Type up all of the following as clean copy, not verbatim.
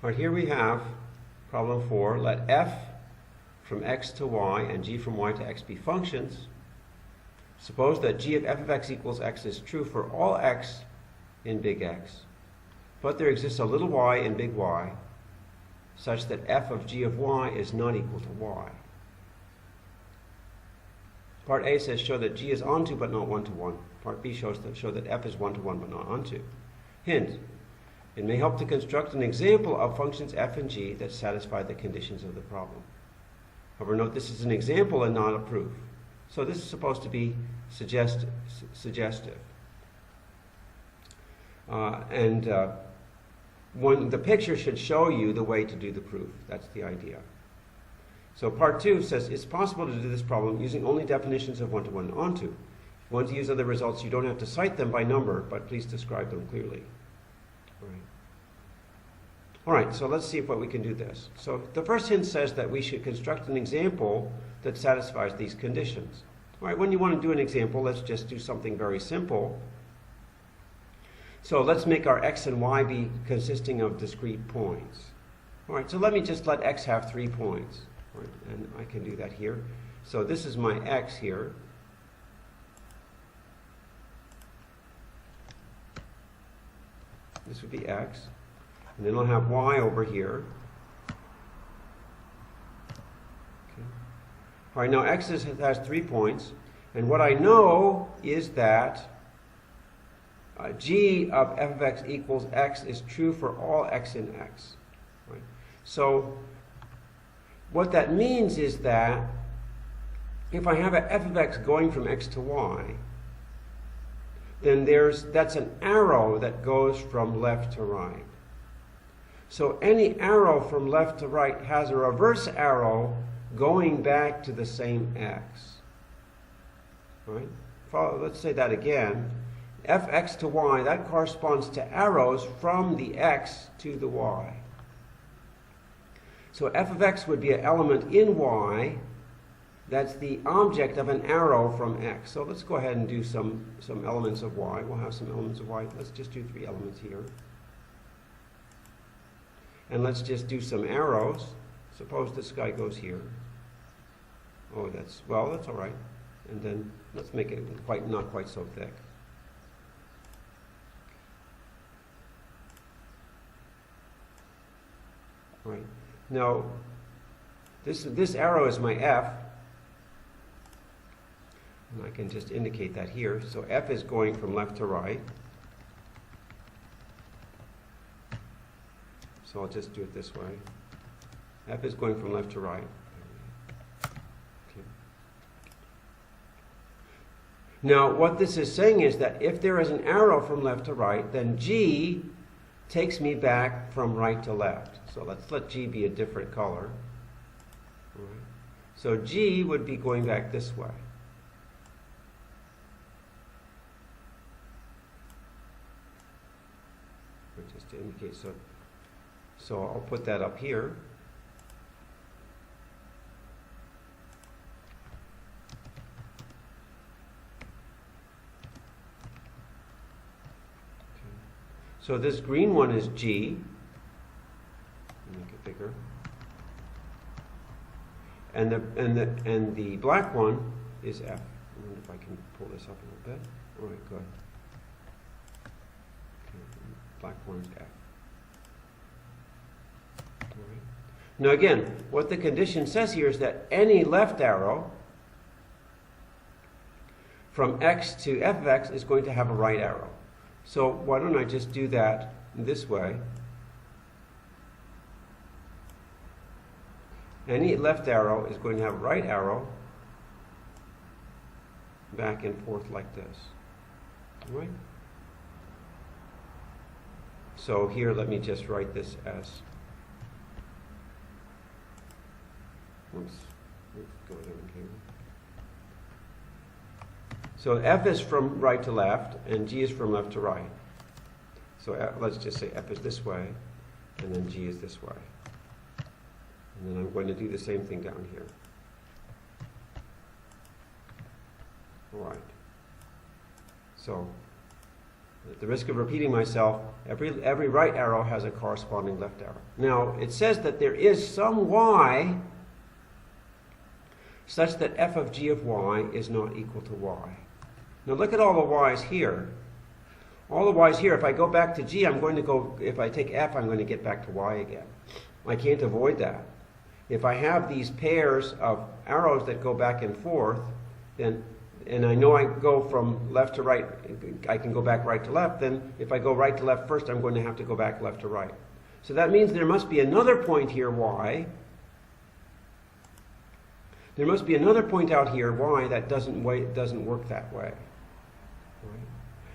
All right, here we have problem 4. Let f from x to y and g from y to x be functions. Suppose that g of f of x equals x is true for all x in big X, but there exists a little y in big Y such that f of g of y is not equal to y. Part A says show that g is onto but not one-to-one. Part B show that f is one-to-one but not onto. Hint, it may help to construct an example of functions f and g that satisfy the conditions of the problem. However, note this is an example and not a proof. So this is supposed to be suggestive. The picture should show you the way to do the proof. That's the idea. So part 2 says it's possible to do this problem using only definitions of one-to-one and onto. If you want to use other results, you don't have to cite them by number, but please describe them clearly. All right, so let's see if we can do this. So the first hint says that we should construct an example that satisfies these conditions. All right, when you want to do an example, let's just do something very simple. So let's make our x and y be consisting of discrete points. All right, so let x have 3 points. All right, and I can do that here. So this is my x here. This would be x. And then I'll have y over here. Okay. All right, now x has 3 points. And what I know is that g of f of x equals x is true for all x in x. Right? So what that means is that if I have a f of x going from x to y, then that's an arrow that goes from left to right. So any arrow from left to right has a reverse arrow going back to the same x. Right? Let's say that again. Fx to y, that corresponds to arrows from the x to the y. So f of x would be an element in y that's the object of an arrow from x. So let's go ahead and do some elements of y. We'll have some elements of y. Let's just do 3 elements here. And let's just do some arrows. Suppose this guy goes here. Oh, that's all right. And then let's make it not quite so thick. Right. Now, this arrow is my f. And I can just indicate that here. So f is going from left to right. So I'll just do it this way. F is going from left to right. Okay. Now, what this is saying is that if there is an arrow from left to right, then g takes me back from right to left. So let's let g be a different color. All right. So g would be going back this way. Just to indicate, so I'll put that up here. Okay. So this green one is G. Make it bigger. And the black one is F. I wonder if I can pull this up a little bit. All right, good. Black one is F. Right. Now again, what the condition says here is that any left arrow from x to f of x is going to have a right arrow. So why don't I just do that this way? Any left arrow is going to have a right arrow back and forth like this. All right? So here, let me just write this as, oops, go ahead here. So f is from right to left, and g is from left to right. So let's just say f is this way, and then g is this way. And then I'm going to do the same thing down here. All right. So At the risk of repeating myself, every right arrow has a corresponding left arrow. Now, it says that there is some y such that f of g of y is not equal to y. Now look at all the y's here. All the y's here, if I go back to g, if I take f, I'm going to get back to y again. I can't avoid that. If I have these pairs of arrows that go back and forth, then, and I know I go from left to right, I can go back right to left, then if I go right to left first, I'm going to have to go back left to right. So that means there must be another point here, y. There must be another point out here, y, that doesn't work that way. Right?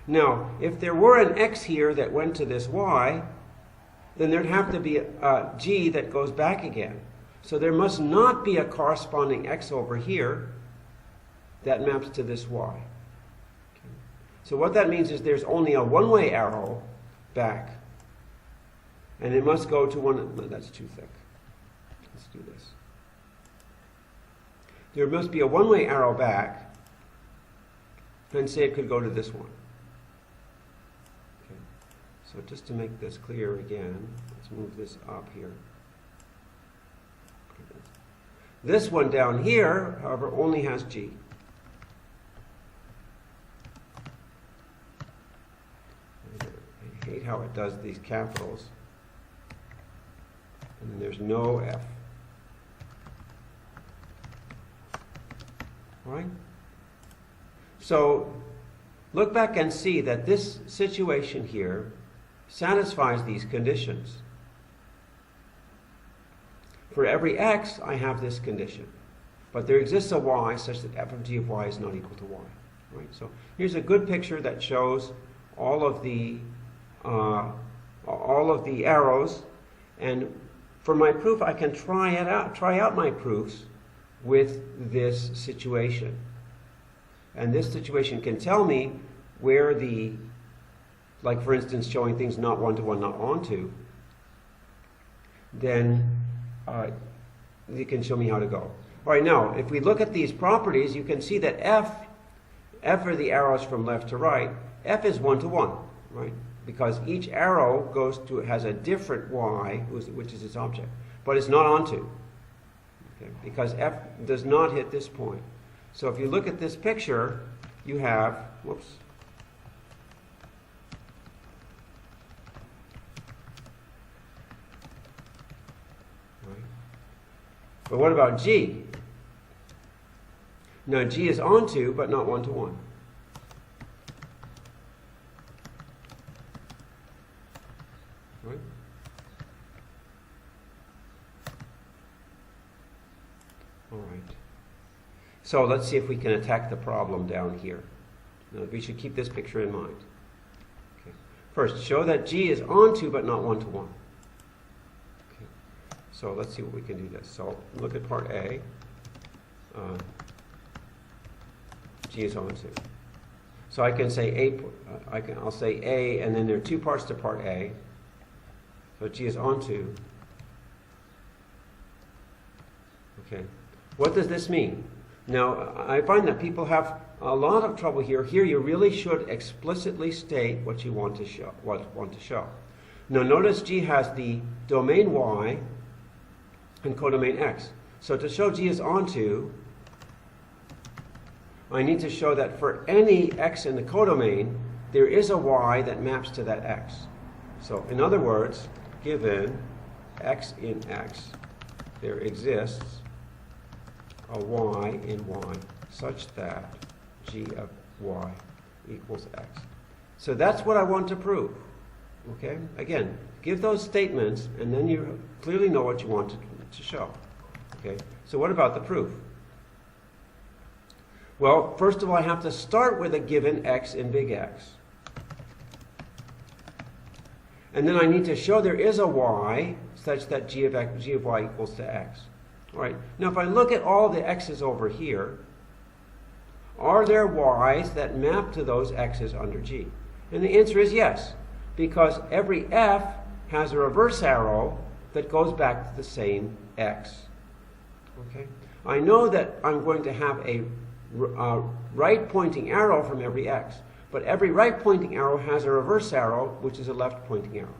Now, if there were an x here that went to this y, then there'd have to be a g that goes back again. So there must not be a corresponding x over here that maps to this y. Okay. So what that means is there's only a one-way arrow back, and it must go to one. That's too thick. Let's do this. There must be a one-way arrow back, and say it could go to this one. Okay. So just to make this clear again, let's move this up here. This one down here, however, only has g. I hate how it does these capitals. And then there's no f. All right? So look back and see that this situation here satisfies these conditions. For every x, I have this condition. But there exists a y such that f of g of y is not equal to y. Right? So here's a good picture that shows all of the arrows. And for my proof, I can try out my proofs with this situation. And this situation can tell me where like for instance, showing things not one-to-one, not onto, then you can show me how to go. All right, now, if we look at these properties, you can see that f are the arrows from left to right. F is one-to-one, right? Because each arrow has a different y, which is its object, but it's not onto. Okay? Because f does not hit this point. So if you look at this picture, you have, whoops, but what about G? Now G is onto, but not one-to-one. Right? All right. So let's see if we can attack the problem down here. Now we should keep this picture in mind. Okay. First, show that G is onto, but not one-to-one. So let's see what we can do this. So look at part A. G is onto. So I can say I'll say A, and then there are two parts to part A. So G is onto. Okay. What does this mean? Now I find that people have a lot of trouble here. Here you really should explicitly state what you want to show. Now notice G has the domain Y and codomain x. So to show G is onto, I need to show that for any x in the codomain, there is a y that maps to that x. So in other words, given x in x, there exists a y in y such that G of y equals x. So that's what I want to prove. Okay? Again, give those statements and then you clearly know what you want to show. Okay, so what about the proof? Well, first of all, I have to start with a given x in big X. And then I need to show there is a y such that g of y equals to x. All right, now if I look at all the x's over here, are there y's that map to those x's under G? And the answer is yes, because every f has a reverse arrow that goes back to the same x. Okay? I know that I'm going to have a right pointing arrow from every x, but every right pointing arrow has a reverse arrow, which is a left pointing arrow.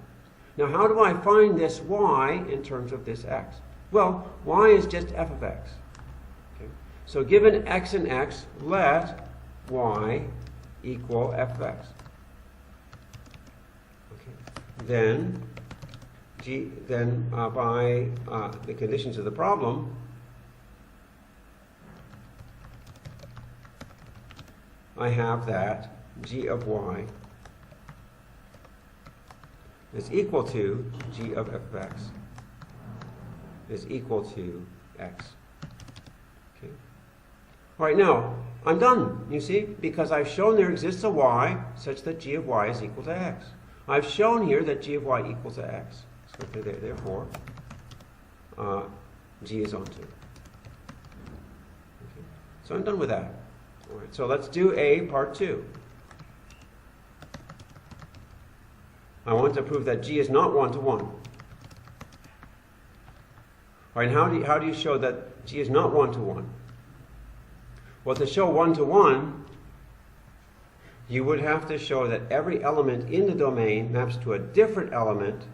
Now, how do I find this y in terms of this x? Well, y is just f of x. Okay. So given x and x, let y equal f of x. Okay. Then by the conditions of the problem, I have that g of y is equal to g of f of x is equal to x. Okay. All right, now I'm done, you see, because I've shown there exists a y such that g of y is equal to x. I've shown here that g of y equals to x. So therefore, g is onto. Okay. So I'm done with that. All right, so let's do A, part 2. I want to prove that g is not 1 to 1. All right, how do you show that g is not 1 to 1? Well, to show 1 to 1, you would have to show that every element in the domain maps to a different element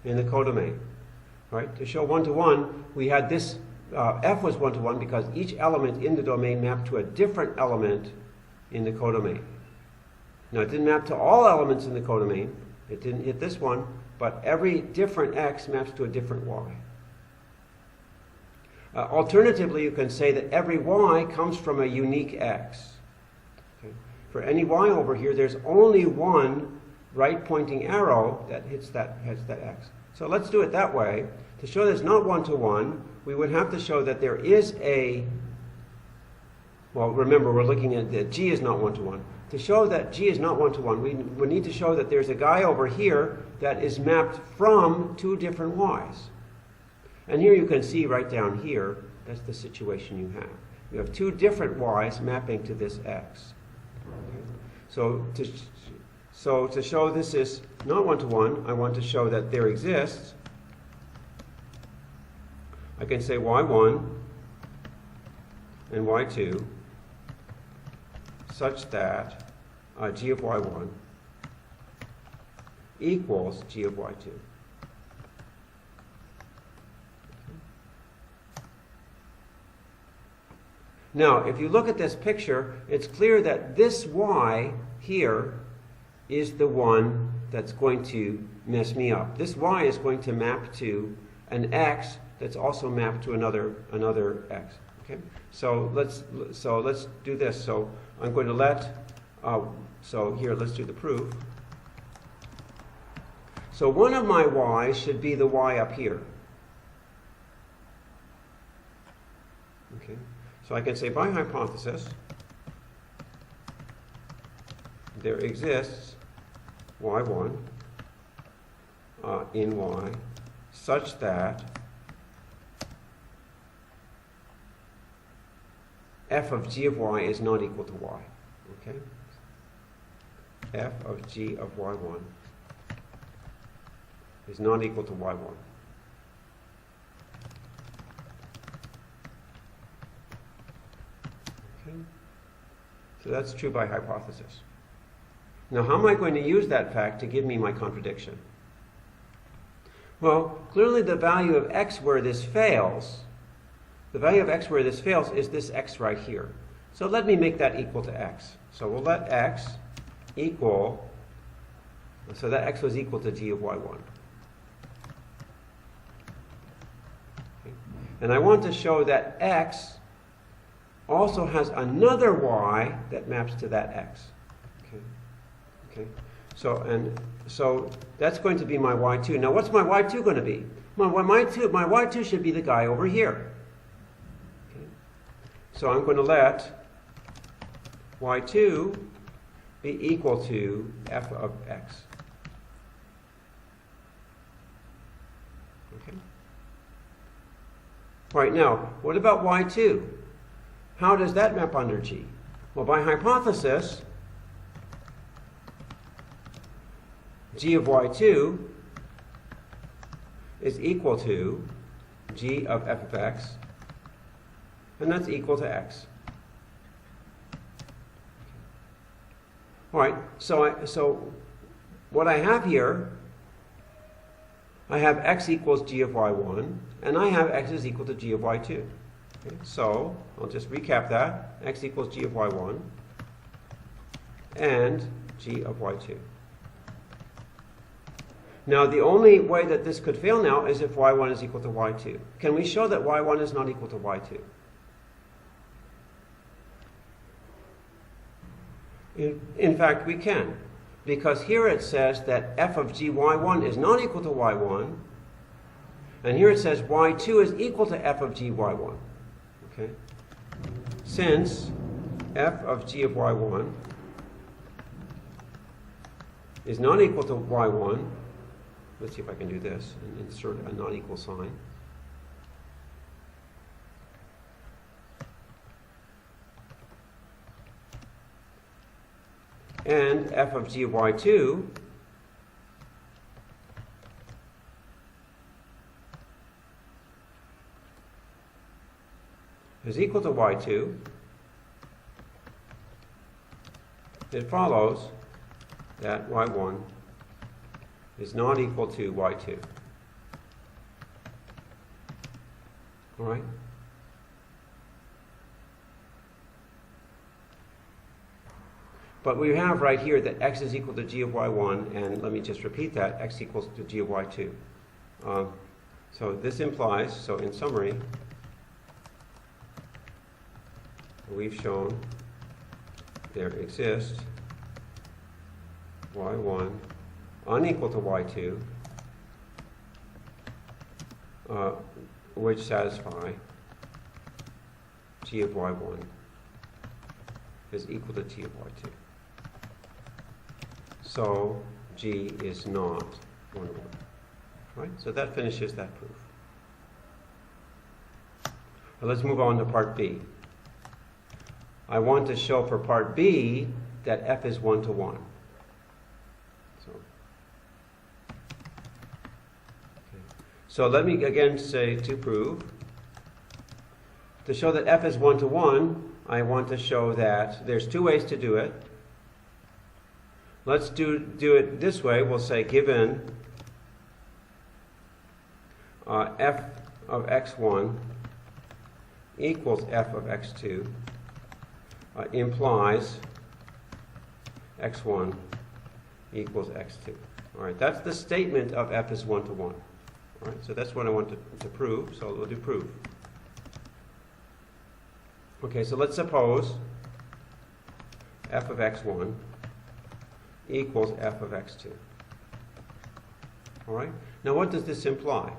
in the codomain. Right? To show 1 to 1, we had this f was 1 to 1 because each element in the domain mapped to a different element in the codomain. Now, it didn't map to all elements in the codomain. It didn't hit this one, but every different x maps to a different y. Alternatively, you can say that every y comes from a unique x. Okay? For any y over here, there's only one right-pointing arrow that hits that x. So let's do it that way. To show that it's not 1 to 1, we would have to show that there is a, well, remember, we're looking at that g is not 1 to 1. To show that g is not 1 to 1, we need to show that there's a guy over here that is mapped from two different y's. And here you can see right down here, that's the situation you have. You have two different y's mapping to this x. Okay. So to show this is not 1 to 1, I want to show that there exists, I can say y1 and y2 such that g of y1 equals g of y2. Now, if you look at this picture, it's clear that this y here is the one that's going to mess me up. This y is going to map to an x that's also mapped to another x. Okay? So let's do this. So I'm going to so here, let's do the proof. So one of my y's should be the y up here. Okay? So I can say by hypothesis, there exists y1 in y such that f of g of y is not equal to y. Okay? F of g of y1 is not equal to y1. Okay? So that's true by hypothesis. Now, how am I going to use that fact to give me my contradiction? Well, clearly the value of x where this fails, the value of x where this fails is this x right here. So let me make that equal to x. So we'll let x equal, so that x was equal to g of y1. Okay. And I want to show that x also has another y that maps to that x. Okay. Okay. So that's going to be my y2. Now what's my y2 going to be? My y2 should be the guy over here. Okay. So I'm going to let y2 be equal to f of x. Okay. All right, now, what about y2? How does that map under G? Well, by hypothesis, g of y2 is equal to g of f of x, and that's equal to x. All right, so what I have here, I have x equals g of y1, and I have x is equal to g of y2. Okay, so I'll just recap that. X equals g of y1 and g of y2. Now, the only way that this could fail now is if y1 is equal to y2. Can we show that y1 is not equal to y2? In fact, we can, because here it says that f of g y1 is not equal to y1, and here it says y2 is equal to f of g y1. Okay? Since f of g of y1 is not equal to y1, let's see if I can do this and insert a not equal sign. And f of g of y2 is equal to y2, it follows that y1 is not equal to y2. All right? But we have right here that x is equal to g of y1, and let me just repeat that, x equals to g of y2. So this implies, so in summary, we've shown there exists y1 unequal to y2, which satisfy g of y1 is equal to t of y2. So g is not 1, 1. Right? So that finishes that proof. Now let's move on to part B. I want to show for part B that f is 1 to 1. So let me again say to prove. To show that f is 1 to 1, I want to show that there's two ways to do it. Let's do it this way. We'll say given f of x1 equals f of x2 implies x1 equals x2. All right, that's the statement of f is 1 to 1. All right, so that's what I want to prove, so we'll do proof. Okay, so let's suppose f of x1 equals f of x2. All right, now what does this imply?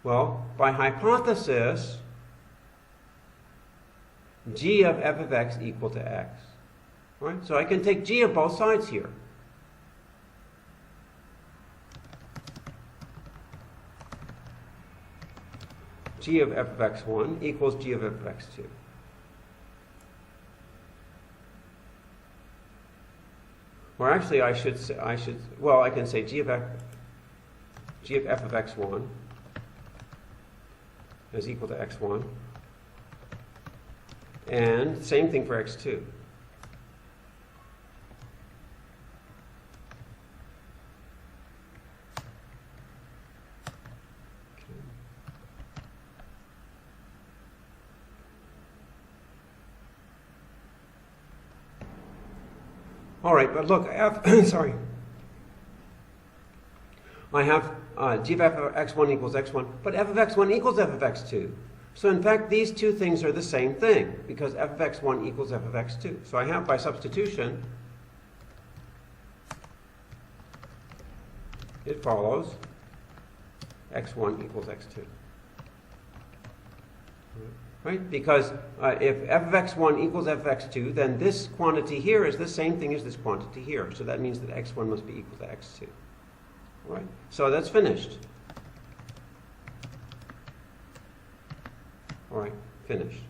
Well, by hypothesis, g of f of x equal to x. All right, so I can take g of both sides here. G of f of x1 equals g of f of x2. Or actually, I can say g of f of x1 is equal to x1, and same thing for x2. All right, but look, sorry. I have g of f of x1 equals x1, but f of x1 equals f of x2. So in fact, these two things are the same thing, because f of x1 equals f of x2. So I have, by substitution, it follows x1 equals x2. Right? Because if f of x1 equals f of x2, then this quantity here is the same thing as this quantity here. So that means that x1 must be equal to x2. All right? So that's finished. All right, finished.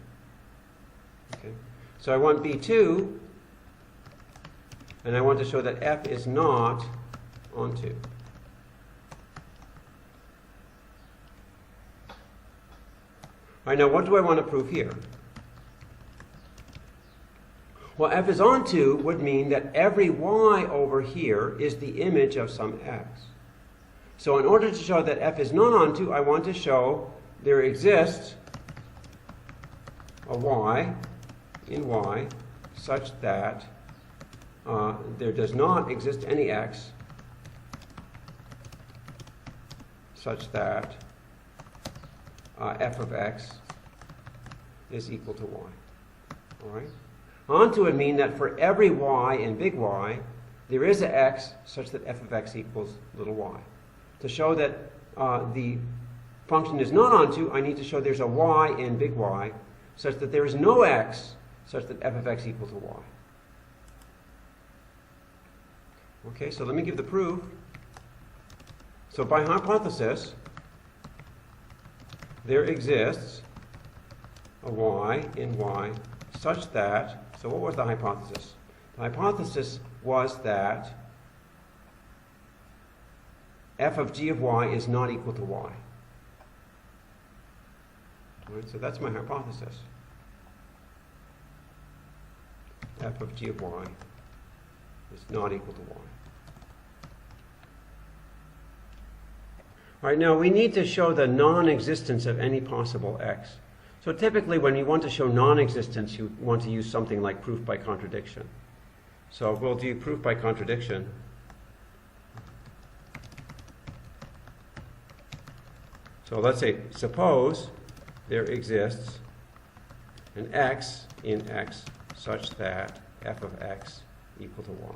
Okay. So I want B2, and I want to show that f is not on 2. All right, now what do I want to prove here? Well, f is onto would mean that every y over here is the image of some x. So in order to show that f is not onto, I want to show there exists a y in y such that there does not exist any x such that f of x is equal to y. All right? Onto would mean that for every y in big Y, there is an x such that f of x equals little y. To show that the function is not onto, I need to show there's a y in big Y such that there is no x such that f of x equals to y. Okay, so let me give the proof. So by hypothesis, there exists a y in y such that, so what was the hypothesis? The hypothesis was that f of g of y is not equal to y. All right, so that's my hypothesis. F of g of y is not equal to y. All right, now we need to show the non-existence of any possible x. So typically when you want to show non-existence, you want to use something like proof by contradiction. So we'll do proof by contradiction. So let's say, suppose there exists an x in x such that f of x equal to y.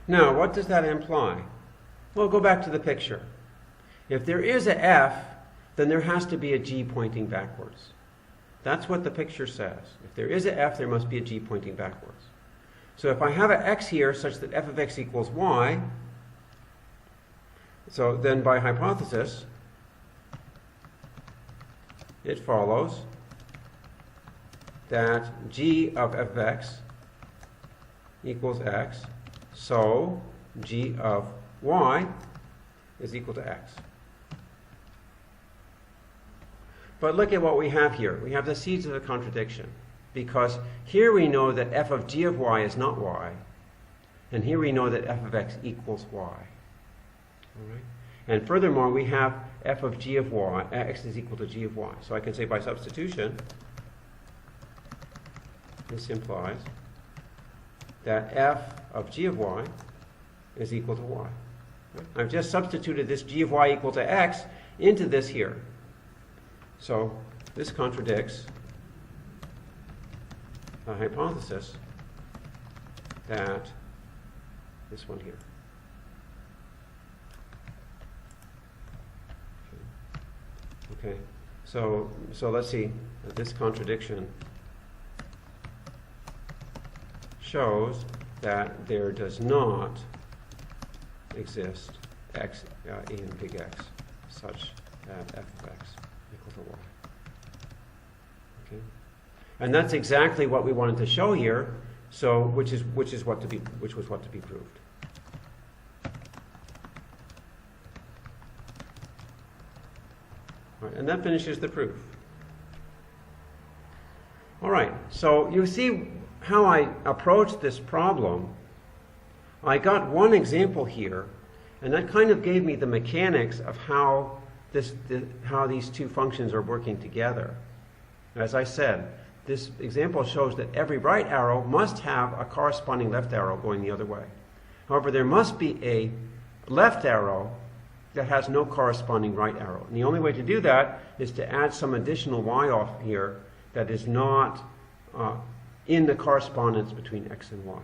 Now, what does that imply? Well, go back to the picture. If there is a f, then there has to be a g pointing backwards. That's what the picture says. If there is a f, there must be a g pointing backwards. So if I have an x here such that f of x equals y, so then by hypothesis, it follows that g of f of x equals x, so g of y is equal to x. But look at what we have here. We have the seeds of the contradiction. Because here we know that f of g of y is not y, and here we know that f of x equals y. All right? And furthermore, we have f of g of y, x is equal to g of y. So I can say by substitution, this implies that f of g of y is equal to y. Right? I've just substituted this g of y equal to x into this here. So this contradicts the hypothesis that this one here. Okay, so let's see. This contradiction shows that there does not exist x in big X such that f of x equal to y. Okay, and that's exactly what we wanted to show here. So which was what to be proved. All right, and that finishes the proof. All right, so you see how I approached this problem. I got one example here, and that kind of gave me the mechanics of how these two functions are working together. As I said, this example shows that every right arrow must have a corresponding left arrow going the other way. However, there must be a left arrow that has no corresponding right arrow. And the only way to do that is to add some additional y off here that is not in the correspondence between x and y.